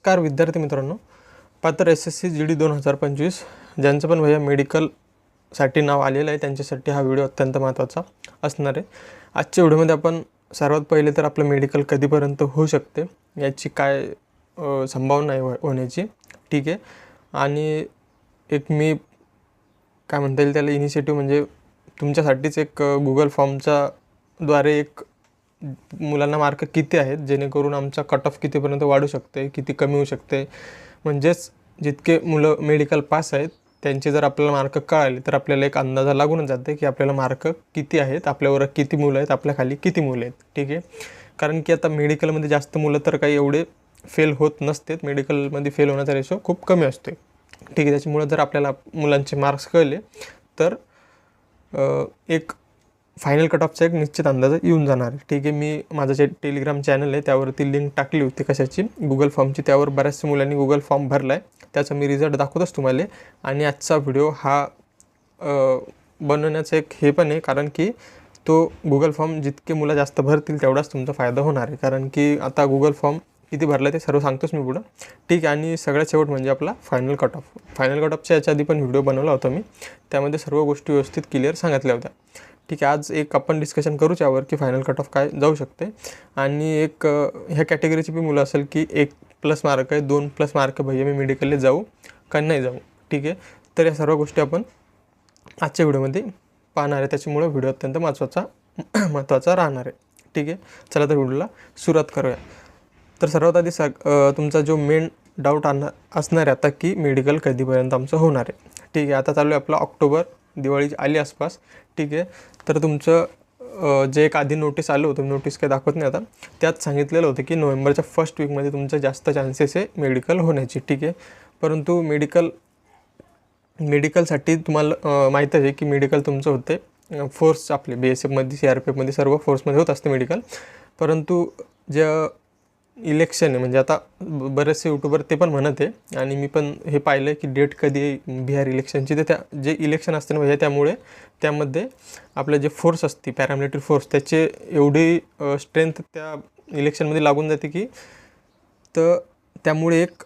नमस्कार विद्यार्थी मित्रांनो, पात्र SSC GD 2025 ज्यांचं पण भैया मेडिकलसाठी नाव आलेलं आहे त्यांच्यासाठी हा व्हिडिओ अत्यंत महत्त्वाचा असणार आहे। आजच्या व्हिडिओमध्ये आपण सर्वात पहिले तर आपलं मेडिकल कधीपर्यंत होऊ शकते याची काय संभावना आहे होण्याची, ठीक आहे। आणि एक मी काय म्हणता येईल त्याला इनिशिएटिव्ह म्हणजे तुमच्यासाठीच एक गुगल फॉर्मच्या द्वारे एक मुलांना मार्क किती आहेत जेणेकरून आमचा कट ऑफ कितीपर्यंत वाढू शकते, किती कमी होऊ शकते, म्हणजेच जितके मुलं मेडिकल पास आहेत त्यांचे जर आपल्याला मार्क कळाले तर आपल्याला एक अंदाजा लागून जाते की आपल्याला मार्क किती आहेत, आपल्यावर किती मुलं आहेत, आपल्या खाली किती मुलं आहेत, ठीक आहे। कारण की आता मेडिकलमध्ये जास्त मुलं तर काही एवढे फेल होत नसते, मेडिकलमध्ये फेल होण्याचा रेशो खूप कमी असतो, ठीक आहे। त्याच्यामुळे जर आपल्याला मुलांचे मार्क्स कळले तर एक फायनल कट ऑफचा एक निश्चित अंदाज येऊन जाणार आहे, ठीक आहे। मी माझं जे टेलिग्राम चॅनल आहे त्यावरती लिंक टाकली होती कशाची, गुगल फॉर्मची, त्यावर बऱ्याचशा मुलांनी गुगल फॉर्म भरला आहे, त्याचा मी रिझल्ट दाखवतोच तुम्हाला। आणि आजचा व्हिडिओ हा बनवण्याचं एक हे पण आहे कारण की तो गुगल फॉर्म जितके मुलं जास्त भरतील तेवढाच तुमचा फायदा होणार आहे, कारण की आता गुगल फॉर्म किती भरला ते सर्व सांगतोच मी पुढं, ठीक आहे। आणि सगळ्यात शेवट म्हणजे आपला फायनल कट ऑफच्या याच्या आधी पण व्हिडिओ बनवला होता मी, त्यामध्ये सर्व गोष्टी व्यवस्थित क्लिअर सांगितल्या होत्या, ठीक आहे। आज एक आपण डिस्कशन करूच यावर की फायनल कट ऑफ काय जाऊ शकते। आणि एक ह्या कॅटेगरीची बी मुलं असेल की 1+ मार्क आहे, 2+ मार्क भैया मी मेडिकलला जाऊ का नाही जाऊ, ठीक आहे। तर या सर्व गोष्टी आपण आजच्या व्हिडिओमध्ये पाहणार आहे, त्याच्यामुळे व्हिडिओ अत्यंत महत्त्वाचा राहणार आहे, ठीक आहे। चला तर व्हिडिओला सुरुवात करूया। तर सर्वात आधी तुमचा जो मेन डाऊट असणार आहे आता की मेडिकल कधीपर्यंत आमचं होणार आहे, ठीक आहे। आता चालू आहे आपला ऑक्टोबर, दिवाळी आली आसपास, ठीक आहे। तर तुमचं जे एक आधी नोटीस आलं होतं, नोटीस काही दाखवत नाही आता, त्यात सांगितलेलं होतं की नोव्हेंबरच्या फर्स्ट वीकमध्ये तुमचं जास्त चान्सेस आहे मेडिकल होण्याची, ठीक आहे। परंतु मेडिकलसाठी तुम्हाला माहीतच आहे की मेडिकल तुमचं होते फोर्स, आपले BSFमध्ये CRPFमध्ये सर्व फोर्समध्ये होत असते मेडिकल। परंतु जे इलेक्शन आहे म्हणजे आता बरेचसे यूट्यूबर ते पण म्हणत आहे आणि मी पण हे पाहिलं आहे की डेट कधी आहे बिहार इलेक्शनची, तर त्या जे इलेक्शन असते ना म्हणजे त्यामुळे त्यामध्ये आपलं जे फोर्स असते पॅरामिलिटरी फोर्स त्याचे एवढी स्ट्रेंथ त्या इलेक्शनमध्ये लागून जाते की तर त्यामुळे एक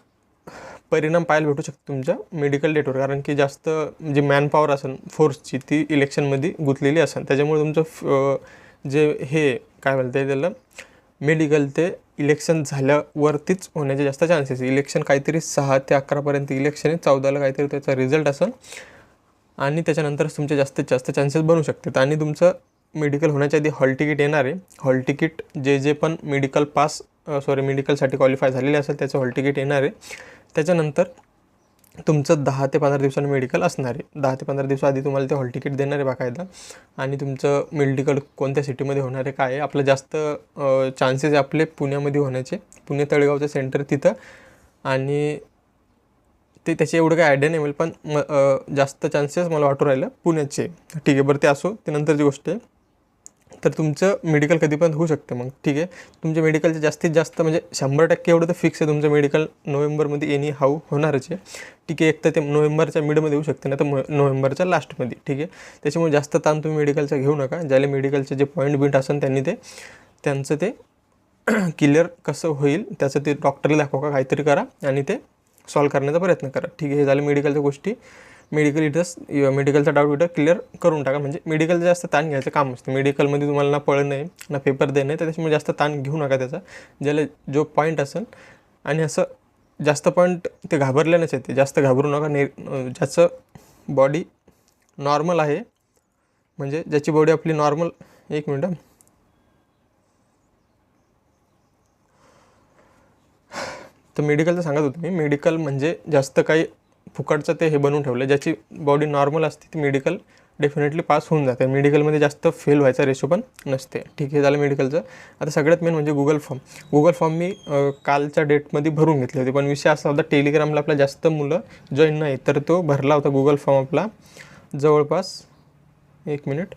परिणाम पाहायला भेटू शकतो तुमच्या मेडिकल डेटवर, कारण की जास्त जी मॅनपॉवर असेल फोर्सची ती इलेक्शनमध्ये गुंतलेली असेल, त्याच्यामुळे तुमचं जे हे काय बोलतं त्याला मेडिकल ते इलेक्शन झाल्यावरतीच होण्याचे जास्त चान्सेस। इलेक्शन काहीतरी 6 ते 11पर्यंत इलेक्शन आहे, 14ला काहीतरी त्याचा रिझल्ट असेल आणि त्याच्यानंतरच तुमचे जास्तीत जास्त चान्सेस बनू शकतात। आणि तुमचं मेडिकल होण्याच्या आधी हॉल तिकीट येणार आहे, हॉल तिकीट जे पण मेडिकलसाठी क्वालिफाय झालेले असेल त्याचं हॉल तिकीट येणार आहे। त्याच्यानंतर तुमचं 10 ते 15 दिवसांनी मेडिकल असणार आहे, 10 ते 15 दिवसाआधी तुम्हाला ते हॉल तिकीट देणार आहे बाकायदा। आणि तुमचं मेडिकल कोणत्या सिटीमध्ये होणार आहे काय आहे, आपलं जास्त चान्सेस आपले पुण्यामध्ये होण्याचे, पुणे तळेगावचं सेंटर तिथं, आणि ते त्याचे एवढं काही आयडिया नाही मिळेल पण जास्त चान्सेस मला वाटू राहिलं पुण्याचे, ठीक आहे। बरं ते असो, ते नंतरची गोष्ट आहे। तर तुमचं मेडिकल कधीपर्यंत होऊ शकते मग, ठीक आहे। तुमच्या मेडिकलचे जास्तीत जास्त म्हणजे 100% एवढं तर फिक्स आहे तुमचं मेडिकल नोव्हेंबरमध्ये एनी हाऊ होणारच आहे, ठीक आहे। एक तर ते नोव्हेंबरच्या मिडमध्ये होऊ शकते, नाही तर नोव्हेंबरच्या लास्टमध्ये, ठीक आहे। त्याच्यामुळे जास्त ताण तुम्ही मेडिकलचा घेऊ नका, ज्याला मेडिकलचे जे पॉईंट असेल त्यांनी त्यांचं ते क्लिअर कसं होईल त्याचं ते डॉक्टरला दाखवा का काहीतरी करा आणि ते सॉल्व करण्याचा प्रयत्न करा, ठीक आहे। हे झालं मेडिकलच्या गोष्टी। मेडिकलचा डाऊट क्लिअर करून टाका, म्हणजे मेडिकलचं जास्त ताण घ्यायचं काम असतं मेडिकलमध्ये, तुम्हाला ना पळणं आहे ना पेपर देणं आहे, तर त्याच्यामुळे जास्त ताण घेऊ नका त्याचा, ज्याला जो पॉईंट असेल। आणि असं जास्त पॉईंट ते घाबरल्यानेच येते, जास्त घाबरू नका, ज्याचं बॉडी नॉर्मल आहे, म्हणजे ज्याची बॉडी आपली नॉर्मल, एक मिनटं, तर मेडिकलचं सांगत होतो मी, मेडिकल म्हणजे जास्त काही फुकटचं ते हे बनवून ठेवलं, ज्याची बॉडी नॉर्मल असते ती मेडिकल डेफिनेटली पास होऊन जाते, मेडिकलमध्ये जास्त फेल व्हायचा रेशो पण नसते, ठीक आहे। झालं मेडिकलचं। आता सगळ्यात मेन म्हणजे गुगल फॉर्म मी कालच्या डेटमध्ये भरून घेतले होते, पण विषय असा होता टेलिग्रामला आपला जास्त मुलं जॉईन नाही, तर तो भरला होता गुगल फॉर्म आपला जवळपास, एक मिनिट,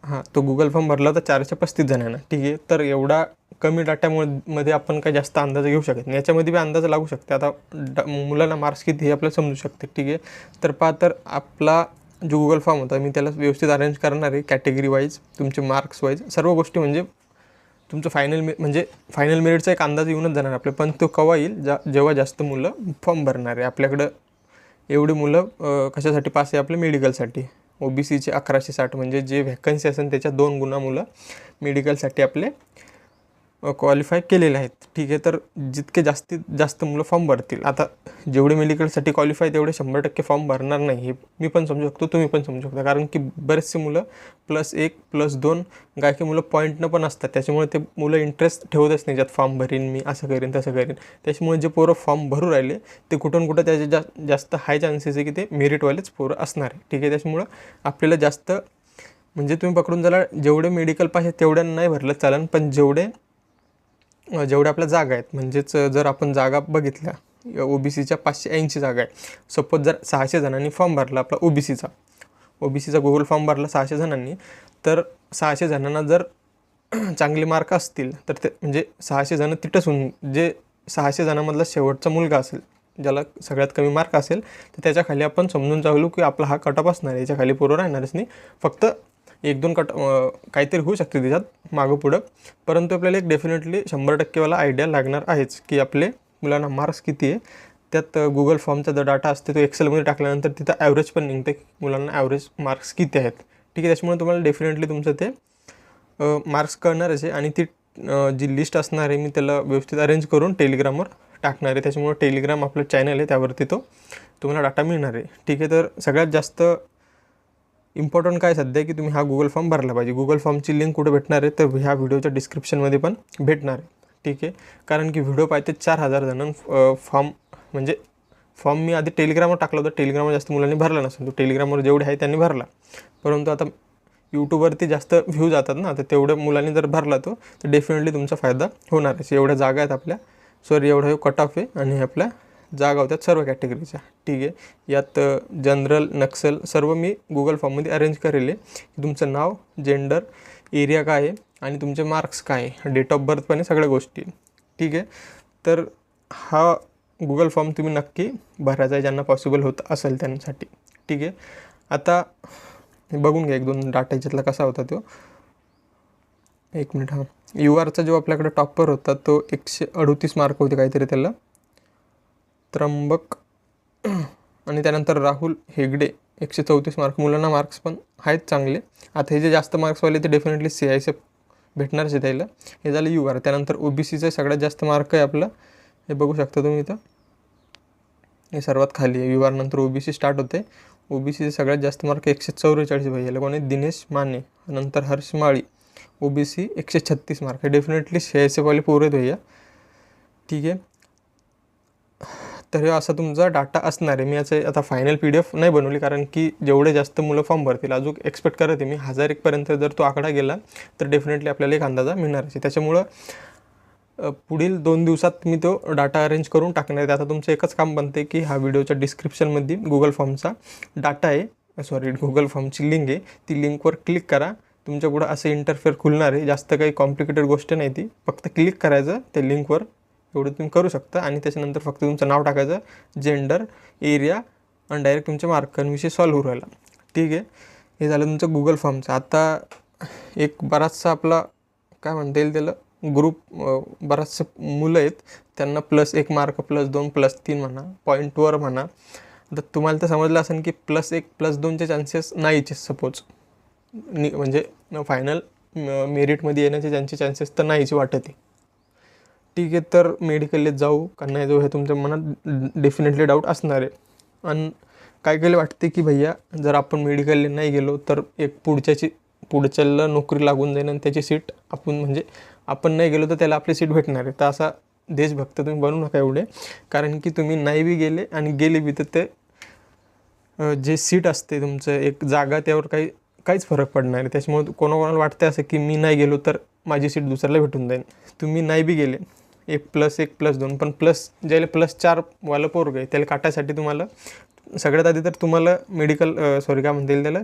हां, तो गुगल फॉर्म भरला होता 435 जणांना, ठीक आहे। तर एवढा कमी डाट्यामध्ये आपण काही जास्त अंदाज घेऊ शकत नाही, याच्यामध्ये बी अंदाज लागू शकते, आता मुलांना मार्क्स किती हे आपल्याला समजू शकते, ठीक आहे। तर तर आपला जो गुगल फॉर्म होता मी त्याला व्यवस्थित अरेंज करणार आहे, कॅटेगरी वाईज, तुमचे मार्क्स वाईज सर्व गोष्टी, म्हणजे तुमचं म्हणजे फायनल मेरिटचा एक अंदाज येऊनच जाणार आपलं, पण तो केव्हा येईल जेव्हा जास्त मुलं फॉर्म भरणार आहे. आपल्याकडं एवढी मुलं कशासाठी पास आहे आपल्या मेडिकलसाठी. OBCचे 1160 म्हणजे जे व्हॅकन्सी असेल त्याच्या 2 गुणा मुलं मेडिकलसाठी आपले क्वालिफाय केलेले आहेत. ठीक आहे, तर जितके जास्तीत जास्त मुलं फॉर्म भरतील, आता जेवढे मेडिकलसाठी क्वालिफाय तेवढे 100% फॉर्म भरणार नाही, हे मी पण समजू शकतो, तुम्ही पण समजू शकता. कारण की बरेचसे मुलं +1 +2 काही मुलं पॉईंटनं पण असतात, त्याच्यामुळे ते मुलं इंटरेस्ट ठेवतच नाही ज्यात फॉर्म भरीन मी, असं करीन तसं करीन. त्याच्यामुळे जे पोरं फॉर्म भरू राहिले ते कुठून कुठं त्याचे जास्त हाय चान्सेस आहे की ते मेरिटवालेच पोरं असणार आहे. ठीक आहे, त्याच्यामुळं आपल्याला जास्त म्हणजे तुम्ही पकडून झाला जेवढे मेडिकल पाहिजे तेवढ्या नाही भरलं चालेल, पण जेवढे आपल्या जागा आहेत, म्हणजेच जर आपण जागा बघितल्या OBCच्या 580 जागा आहे. सपोज जर 600 जणांनी फॉर्म भरला आपला OBCचा गुगल फॉर्म भरला 600 जणांनी, तर 600 जणांना जर चांगले मार्क असतील तर ते म्हणजे 600 जणं तिथंच होऊन, जे 600 जणांमधला शेवटचा मुलगा असेल ज्याला सगळ्यात कमी मार्क असेल तर त्याच्या खाली आपण समजून चालू की आपला हा कट ऑफ असणार आहे, याच्या खाली पोरं राहणारच नाही. फक्त 1-2 काहीतरी होऊ शकते त्याच्यात मागं पुढं, परंतु आपल्याला एक डेफिनेटली 100%वाला आयडिया लागणार आहेच की आपले मुलांना मार्क्स किती आहे. त्यात गुगल फॉर्मचा जो डाटा असते तो एक्सेलमध्ये टाकल्यानंतर तिथं ॲव्हरेज पण निघते की मुलांना ॲव्हरेज मार्क्स किती आहेत. ठीक आहे, त्याच्यामुळे तुम्हाला डेफिनेटली तुमचं ते मार्क्स कळणारच आहे. आणि ती जी लिस्ट असणार आहे मी त्याला व्यवस्थित अरेंज करून टेलिग्रामवर टाकणार आहे, त्याच्यामुळे टेलिग्राम आपलं चॅनल आहे त्यावरती तो तुम्हाला डाटा मिळणार आहे. ठीक आहे, तर सगळ्यात जास्त इम्पॉर्टंट काय सध्या की तुम्ही हा गुगल फॉर्म भरला पाहिजे. गुगल फॉर्मची लिंक कुठे भेटणार आहे, तर ह्या व्हिडिओच्या डिस्क्रिप्शनमध्ये पण भेटणार आहे. ठीक आहे, कारण की व्हिडिओ पाहिजे 4000 जणांना फॉर्म मी आधी टेलिग्रामवर टाकला होता. टेलिग्रामवर जास्त मुलांनी भरला नसेल, तो टेलिग्रामवर जेवढे आहे त्यांनी भरला, परंतु आता यूट्यूबवरती जास्त व्ह्यू जातात ना, तर तेवढ्या मुलांनी जर भरला तो तर डेफिनेटली तुमचा फायदा होणार आहे. एवढ्या जागा आहेत आपल्या, एवढा कट ऑफ आहे आणि आपल्या जागा होत्यात सर्व कॅटेगरीच्या. ठीक आहे, यात जनरल नक्सल सर्व मी गुगल फॉर्ममध्ये अरेंज करेल की तुमचं नाव, जेंडर, एरिया काय आहे आणि तुमचे मार्क्स काय आहे, डेट ऑफ बर्थ पण आहे, सगळ्या गोष्टी. ठीक आहे, तर हा गुगल फॉर्म तुम्ही नक्की भरायचा आहे ज्यांना पॉसिबल होत असेल त्यांसाठी. ठीक आहे, आता बघून घ्या 1-2 डाटा याच्यातला कसा होता तो. 1 मिनिट. हां, URचा जो आपल्याकडे टॉपर होता तो 138 मार्क होते काहीतरी त्याला, त्र्यंबक, आणि त्यानंतर राहुल हेगडे 134 मार्क. मुलांना मार्क्स पण आहेत चांगले. आता हे जे जास्त मार्क्सवाले ते डेफिनेटली CISF भेटणारच आहे त्याला. हे झालं UR. त्यानंतर OBCचे सगळ्यात जास्त मार्क आहे आपलं, हे बघू शकता तुम्ही इथं, हे सर्वात खाली आहे. UR नंतर OBC स्टार्ट होते. OBCचे सगळ्यात जास्त मार्क 144 भैयाला कोणी, दिनेश माने, नंतर हर्ष माळी, OBC 136 मार्क. हे डेफिनेटली CISFवाले पोरं आहेत भैया. ठीक आहे, तर हे असा तुमचा डाटा असणार आहे. मी याचं आता फायनल PDF नाही बनवली, कारण की जेवढे जास्त मुलं फॉर्म भरतील अजून एक्सपेक्ट करत आहे मी 1001पर्यंत जर तो आकडा गेला तर डेफिनेटली आपल्याला एक अंदाजा मिळणार आहे. त्याच्यामुळं पुढील 2 दिवसात मी तो डाटा अरेंज करून टाकणार आहे. आता तुमचं एकच काम बनते की हा व्हिडिओच्या डिस्क्रिप्शनमध्ये गुगल फॉर्मचा डाटा आहे, गुगल फॉर्मची लिंक आहे, ती लिंकवर क्लिक करा. तुमच्या पुढं असं इंटरफेअर खुलणार आहे. जास्त काही कॉम्प्लिकेटेड गोष्ट नाही ती, फक्त क्लिक करायचं त्या लिंकवर, एवढं तुम्ही करू शकता. आणि त्याच्यानंतर फक्त तुमचं नाव टाकायचं, जेंडर, एरिया, आणि डायरेक्ट तुमच्या मार्कांविषयी सॉल्व्ह होऊ राहिला. ठीक आहे, हे झालं तुमचं गुगल फॉर्मचं. आता एक बराचसा आपला काय म्हणता येईल त्याला ग्रुप, बराचसे मुलं आहेत त्यांना +1 मार्क, +2, +3 म्हणा, पॉईंटवर म्हणा. तर तुम्हाला तर समजलं असेल की +1 +2चे चान्सेस नाहीचे सपोज, म्हणजे फायनल मेरिटमध्ये येण्याचे त्यांचे चान्सेस तर नाहीचे वाटत आहे. ठीक आहे, तर मेडिकलला जाऊ का नाही जाऊ हे तुमच्या मनात डेफिनेटली डाऊट असणार आहे. आणि काय वाटते की भैया जर आपण मेडिकलला नाही गेलो तर एक पुढच्याला नोकरी लागून जाईल आणि त्याची सीट आपण नाही गेलो तर त्याला आपली सीट भेटणार आहे. तर असा देशभक्त तुम्ही बनू नका एवढे, कारण की तुम्ही नाही बी गेले आणि गेले बी तर ते जे सीट असते तुमचं एक जागा त्यावर काहीच फरक पडणार आहे. त्याच्यामुळे कोणाकोणाला वाटते असं की मी नाही गेलो तर माझी सीट दुसऱ्याला भेटून जाईल. तुम्ही नाही बी गेले, 1 +1 +2, पण ज्याला +4 वाला पोरग आहे त्याला काटायसाठी तुम्हाला सगळ्यात आधी तर तुम्हाला काय म्हणता येईल त्याला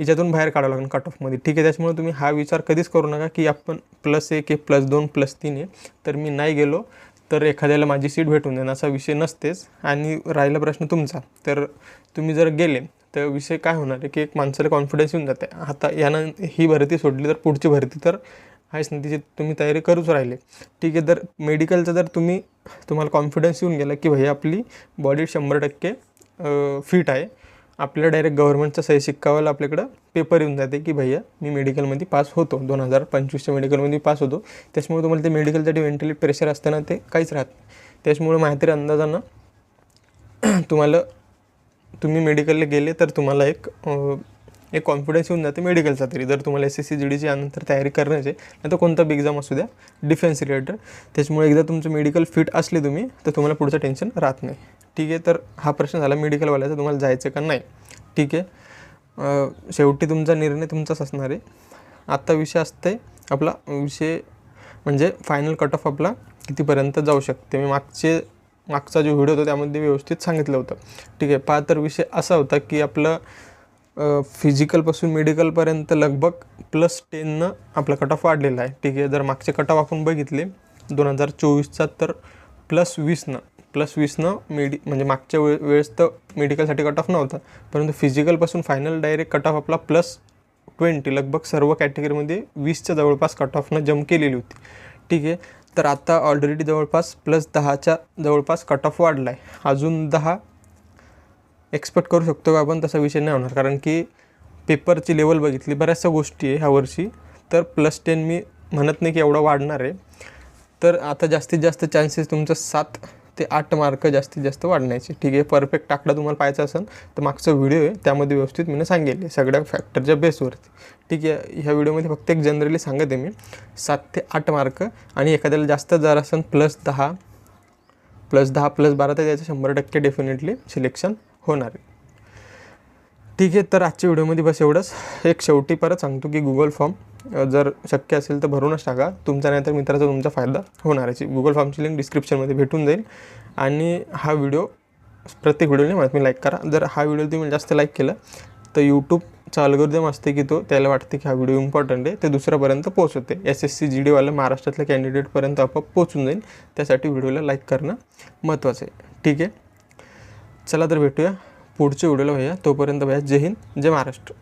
याच्यातून बाहेर काढावं लागेल कट ऑफमध्ये. ठीक आहे, त्याच्यामुळे तुम्ही हा विचार कधीच करू नका की आपण +1 आहे, +2, +3 आहे, तर मी नाही गेलो तर एखाद्याला माझी सीट भेटून देईन, असा विषय नसतेच. आणि राहिला प्रश्न तुमचा, तर तुम्ही जर गेले तर विषय काय होणार आहे की एक माणसाला कॉन्फिडन्स येऊन जाते. आता यानं ही भरती सोडली तर पुढची भरती तर आहेच नाही, तिची तुम्ही तयारी करूच राहिले. ठीक आहे. तर मेडिकलचं जर तुम्हाला कॉन्फिडन्स येऊन गेला की भाई आपली बॉडी 100% फिट आहे, आपल्याला डायरेक्ट गव्हर्नमेंटचा सही शिक्कावाला आपल्याकडं पेपर येऊन जाते की भैया मी मेडिकलमध्ये पास होतो, 2025च्या मेडिकलमध्ये पास होतो. त्याच्यामुळे तुम्हाला ते मेडिकलसाठी मेंटली प्रेशर असताना ते काहीच राहत नाही. त्याच्यामुळे माहिती अंदाजानं तुम्ही मेडिकलला गेले तर तुम्हाला एक कॉन्फिडन्स येऊन जाते मेडिकलचा. तरी जर तुम्हाला SSC GDची यानंतर तयारी करण्याची नाही तर कोणता बी एक्झाम असू द्या डिफेन्स रिलेटेड, त्याच्यामुळे एकदा तुमचं मेडिकल फिट असले तुम्ही तर तुम्हाला पुढचं टेन्शन राहत नाही. ठीक आहे. तर हा प्रश्न झाला मेडिकलवाल्याचा, तुम्हाला जायचं का नाही. ठीक आहे. शेवटी तुमचा निर्णय तुमचाच असणार आहे. आत्ता विषय असते आपला विषय म्हणजे फायनल कट ऑफ आपला कितीपर्यंत जाऊ शकते. मी मागचा जो व्हिडिओ होता त्यामध्ये व्यवस्थित सांगितलं होतं. ठीक आहे. तर विषय असा होता की आपलं फिजिकलपासून मेडिकलपर्यंत लगभग +10 आपला कट ऑफ वाढलेला आहे. ठीक आहे. जर मागचे कट ऑफ आपण बघितले 2024चा तर +20 म्हणजे मागच्या वेळेस तर मेडिकलसाठी कट ऑफ नव्हता, परंतु फिजिकलपासून फायनल डायरेक्ट कट ऑफ आपला +20 लगभग सर्व कॅटेगरीमध्ये 20च्या जवळपास कट ऑफनं जम्प केलेली होती. ठीक आहे. तर आता ऑलरेडी जवळपास +10च्या जवळपास कट ऑफ वाढला आहे. अजून 10 एक्सपेक्ट करू शकतो का आपण, तसा विषय नाही होणार, कारण की पेपरची लेवल बघितली बऱ्याचशा गोष्टी आहे ह्या वर्षी. तर +10 मी म्हणत नाही की एवढा वाढणार आहे. तर आता जास्तीत जास्त चान्सेस तुमचं 7 ते 8 मार्क जास्तीत जास्त वाढण्याचे. ठीक आहे. परफेक्ट आकडा तुम्हाला पाहायचा असेल तर मागचा व्हिडिओ आहे त्यामध्ये व्यवस्थित मी सांगेल सगळ्या फॅक्टरच्या बेसवरती. ठीक आहे. ह्या व्हिडिओमध्ये फक्त एक जनरली सांगते मी 7 ते 8 मार्क, आणि एखाद्याला जास्त जर असेल +10 +12 तर त्याचं 100% डेफिनेटली सिलेक्शन होणार आहे. ठीक आहे. तर आजच्या व्हिडिओमध्ये बस एवढंच. एक शेवटी परत सांगतो की गुगल फॉर्म जर शक्य असेल तर भरूनच टाका. तुमचा नाही तर मित्राचा तुमचा फायदा होणार आहे. गुगल फॉर्मची लिंक डिस्क्रिप्शनमध्ये भेटून जाईल. आणि हा व्हिडिओ प्रत्येक व्हिडिओने मला तुम्ही लाईक करा. जर हा व्हिडिओ तुम्ही जास्त लाईक केला तर यूट्यूबचा अल्गोरिदम असते की त्याला वाटते की हा व्हिडिओ इम्पॉर्टंट आहे, ते दुसऱ्यापर्यंत पोहोचवते. SSC GDवाला महाराष्ट्रातल्या कॅन्डिडेटपर्यंत आपोआप पोहोचून जाईल. त्यासाठी व्हिडिओला लाईक करणं महत्त्वाचं आहे. ठीक आहे. चला तर भेटूया पुढच्या व्हिडिओला भैया. तोपर्यंत भैया जय हिंद, जय महाराष्ट्र.